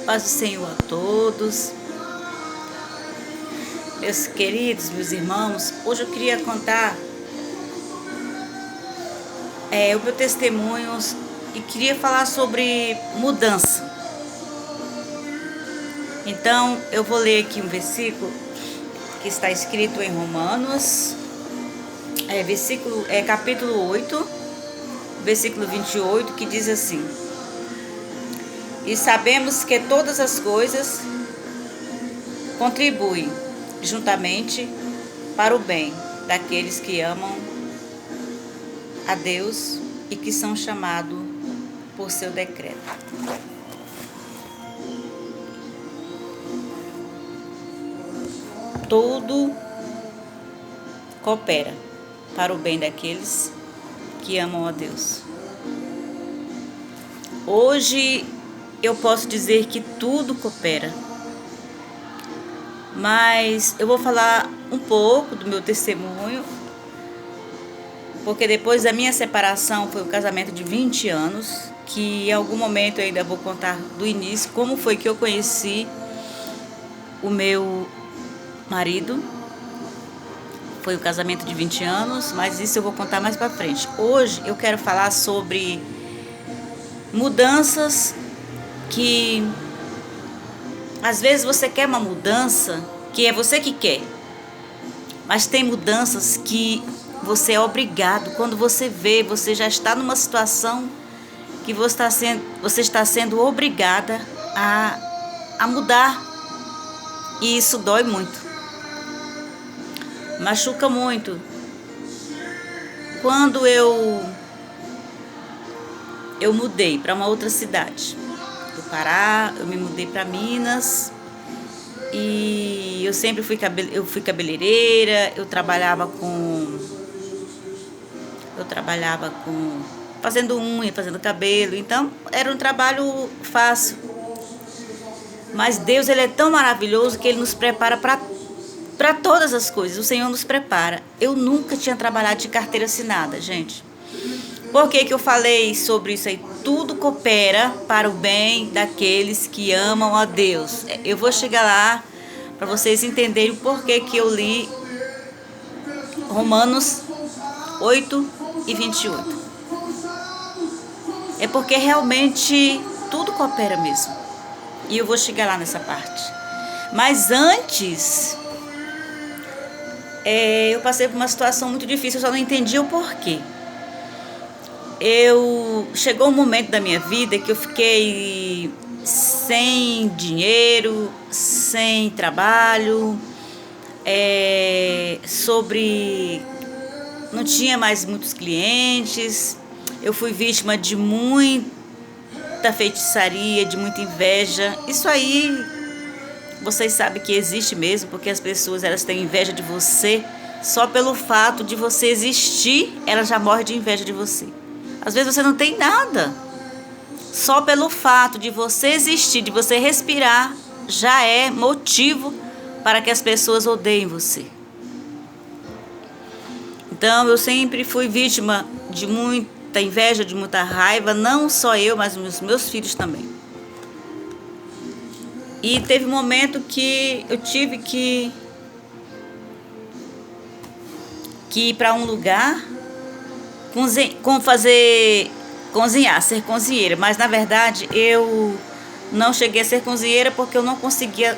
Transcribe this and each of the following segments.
Paz do Senhor a todos. Meus queridos, meus irmãos, hoje eu queria contar o meu testemunho e queria falar sobre mudança. Então, eu vou ler aqui um versículo que está escrito em Romanos, capítulo 8, versículo 28, que diz assim: E sabemos que todas as coisas contribuem juntamente para o bem daqueles que amam a Deus e que são chamados por seu decreto. Tudo coopera para o bem daqueles que amam a Deus. Hoje eu posso dizer que tudo coopera, mas eu vou falar um pouco do meu testemunho, porque depois da minha separação foi um casamento de 20 anos, que em algum momento eu ainda vou contar do início, como foi que eu conheci o meu marido. Foi um casamento de 20 anos, mas isso eu vou contar mais pra frente. Hoje eu quero falar sobre mudanças que às vezes você quer uma mudança que é você que quer, mas tem mudanças que você é obrigado. Quando você vê, você já está numa situação que você está sendo obrigada a mudar, e isso dói muito, machuca muito. Quando eu mudei para uma outra cidade do Pará, eu me mudei para Minas, e eu sempre fui cabeleireira, eu trabalhava com fazendo unha, fazendo cabelo, então era um trabalho fácil. Mas Deus, Ele é tão maravilhoso que Ele nos prepara para todas as coisas. O Senhor nos prepara. Eu nunca tinha trabalhado de carteira assinada, gente. Por que eu falei sobre isso aí? Tudo coopera para o bem daqueles que amam a Deus. Eu vou chegar lá para vocês entenderem o porquê que eu li Romanos 8 e 28. É porque realmente tudo coopera mesmo. E eu vou chegar lá nessa parte. Mas antes, eu passei por uma situação muito difícil, eu só não entendi o porquê. Chegou um momento da minha vida que eu fiquei sem dinheiro, sem trabalho, não tinha mais muitos clientes. Eu fui vítima de muita feitiçaria, de muita inveja. Isso aí, vocês sabem que existe mesmo, porque as pessoas, elas têm inveja de você. Só pelo fato de você existir, elas já morrem de inveja de você. Às vezes você não tem nada. Só pelo fato de você existir, de você respirar, já é motivo para que as pessoas odeiem você. Então, eu sempre fui vítima de muita inveja, de muita raiva, não só eu, mas os meus filhos também. E teve um momento que eu tive que ir para um lugar, cozinhar, ser cozinheira. Mas, na verdade, eu não cheguei a ser cozinheira porque eu não conseguia.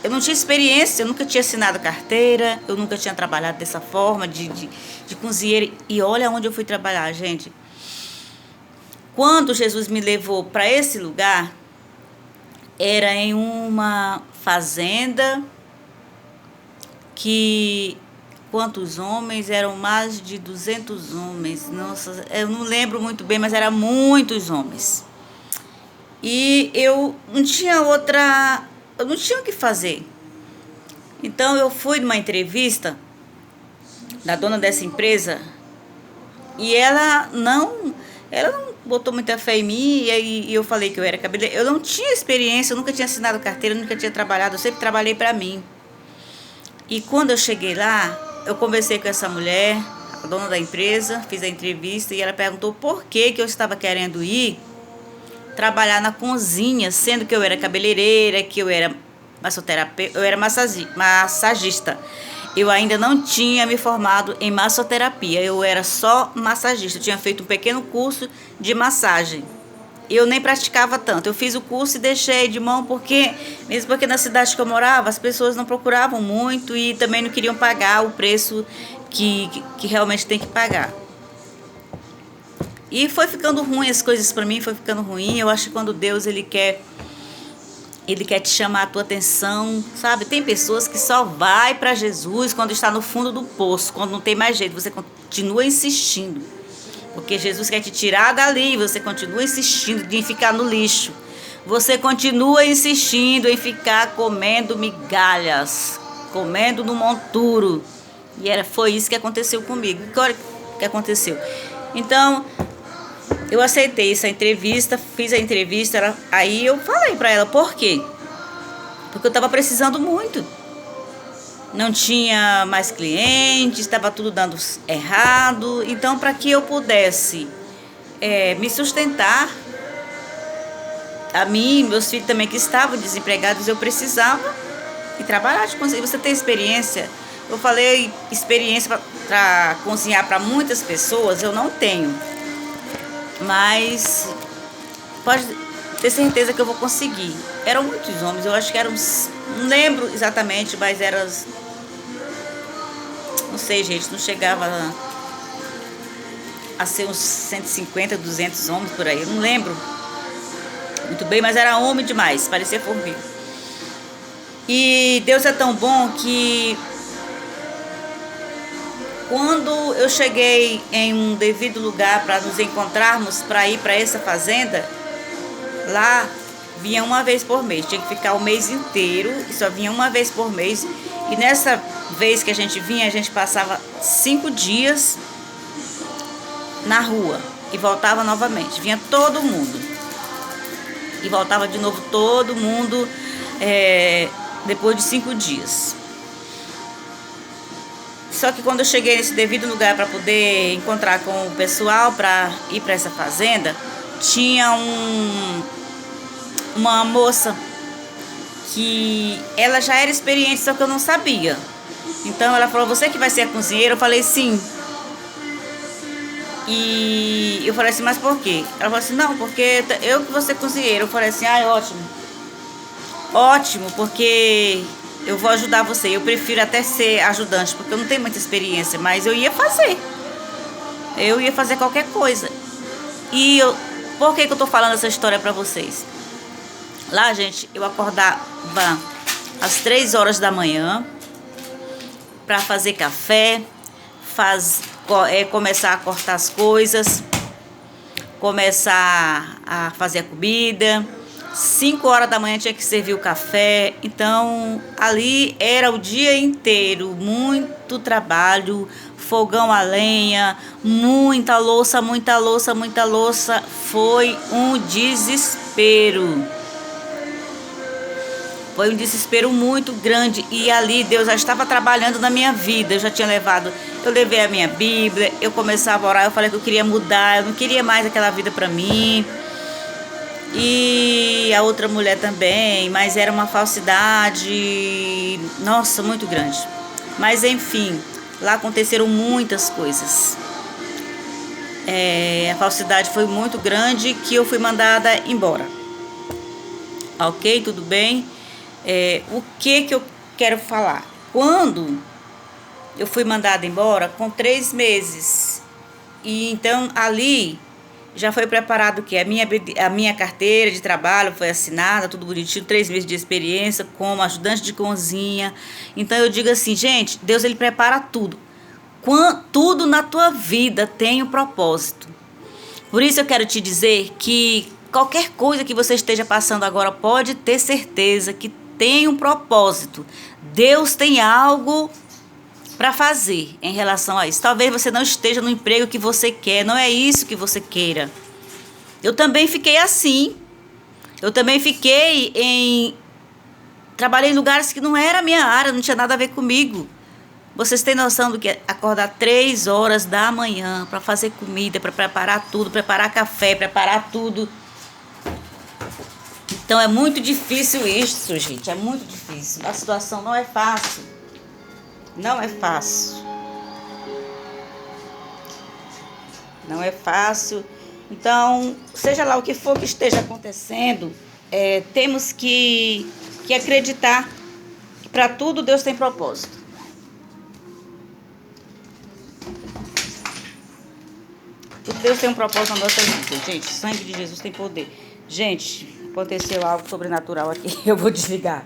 Eu não tinha experiência, eu nunca tinha assinado carteira, eu nunca tinha trabalhado dessa forma, de cozinheira. E olha onde eu fui trabalhar, gente. Quando Jesus me levou para esse lugar, era em uma fazenda que... Quantos homens? Eram mais de 200 homens. Nossa, eu não lembro muito bem, mas eram muitos homens. E eu não tinha o que fazer. Então eu fui numa entrevista da dona dessa empresa e ela não botou muita fé em mim, e eu falei que eu era cabeleireira. Eu não tinha experiência, eu nunca tinha assinado carteira, nunca tinha trabalhado, eu sempre trabalhei para mim. E quando eu cheguei lá, eu conversei com essa mulher, a dona da empresa, fiz a entrevista, e ela perguntou por que eu estava querendo ir trabalhar na cozinha, sendo que eu era cabeleireira, que eu era massoterapeuta, eu era massagista. Eu ainda não tinha me formado em massoterapia, eu era só massagista. Eu tinha feito um pequeno curso de massagem. Eu nem praticava tanto. Eu fiz o curso e deixei de mão mesmo porque na cidade que eu morava, as pessoas não procuravam muito e também não queriam pagar o preço que realmente tem que pagar. E foi ficando ruim as coisas para mim, foi ficando ruim. Eu acho que quando Deus ele quer te chamar a tua atenção, sabe? Tem pessoas que só vai para Jesus quando está no fundo do poço, quando não tem mais jeito, você continua insistindo. Porque Jesus quer te tirar dali, você continua insistindo em ficar no lixo. Você continua insistindo em ficar comendo migalhas, comendo no monturo. E foi isso que aconteceu comigo. O que aconteceu? Então, eu aceitei essa entrevista, fiz a entrevista, aí eu falei pra ela, por quê? Porque eu tava precisando muito. Não tinha mais clientes, estava tudo dando errado. Então, para que eu pudesse me sustentar, a mim, meus filhos também que estavam desempregados, eu precisava ir trabalhar de cozinha. Você tem experiência? Eu falei experiência para cozinhar para muitas pessoas, eu não tenho. Mas pode ter certeza que eu vou conseguir. Eram muitos homens, eu acho que eram, não lembro exatamente, mas eram, não sei, gente, não chegava a ser uns 150, 200 homens por aí, eu não lembro muito bem, mas era homem demais, parecia formiga. E Deus é tão bom que quando eu cheguei em um devido lugar para nos encontrarmos, para ir para essa fazenda, lá vinha uma vez por mês, tinha que ficar o mês inteiro e só vinha uma vez por mês. E nessa vez que a gente vinha, a gente passava 5 dias na rua e voltava novamente. Vinha todo mundo e voltava de novo todo mundo depois de 5 dias. Só que quando eu cheguei nesse devido lugar para poder encontrar com o pessoal para ir para essa fazenda, tinha uma moça que ela já era experiente, só que eu não sabia. Então ela falou, você que vai ser a cozinheira? Eu falei, sim. E eu falei assim, mas por quê? Ela falou assim, não, porque eu que vou ser cozinheira. Eu falei assim, ótimo. Ótimo, porque eu vou ajudar você. Eu prefiro até ser ajudante, porque eu não tenho muita experiência, mas eu ia fazer. Eu ia fazer qualquer coisa. Por que eu tô falando essa história pra vocês? Lá, gente, eu acordava às 3 horas da manhã para fazer café, começar a cortar as coisas, começar a fazer a comida. 5 horas da manhã tinha que servir o café. Então, ali era o dia inteiro, muito trabalho, fogão a lenha, muita louça, muita louça, muita louça. Foi um desespero. Foi um desespero muito grande e ali Deus já estava trabalhando na minha vida. Eu levei a minha Bíblia, eu começava a orar, eu falei que eu queria mudar, eu não queria mais aquela vida para mim. E a outra mulher também, mas era uma falsidade, nossa, muito grande. Mas enfim, lá aconteceram muitas coisas. A falsidade foi muito grande que eu fui mandada embora. Ok, tudo bem? O que eu quero falar? Quando eu fui mandada embora, com 3 meses, e então ali já foi preparado o quê? A minha carteira de trabalho foi assinada, tudo bonitinho, 3 meses de experiência como ajudante de cozinha. Então eu digo assim, gente, Deus ele prepara tudo. Tudo na tua vida tem um propósito. Por isso eu quero te dizer que qualquer coisa que você esteja passando agora, pode ter certeza que tem um propósito. Deus tem algo para fazer em relação a isso. Talvez você não esteja no emprego que você quer, não é isso que você queira. Eu também fiquei assim. Eu também trabalhei em lugares que não era a minha área, não tinha nada a ver comigo. Vocês têm noção do que é acordar 3 horas da manhã para fazer comida, para preparar tudo, preparar café, preparar tudo. Então é muito difícil isso, gente. É muito difícil. A situação não é fácil. Não é fácil. Não é fácil. Então, seja lá o que for que esteja acontecendo, temos que acreditar que para tudo Deus tem propósito. Tudo Deus tem um propósito na nossa vida, gente. O sangue de Jesus tem poder. Gente, aconteceu algo sobrenatural aqui. Eu vou desligar.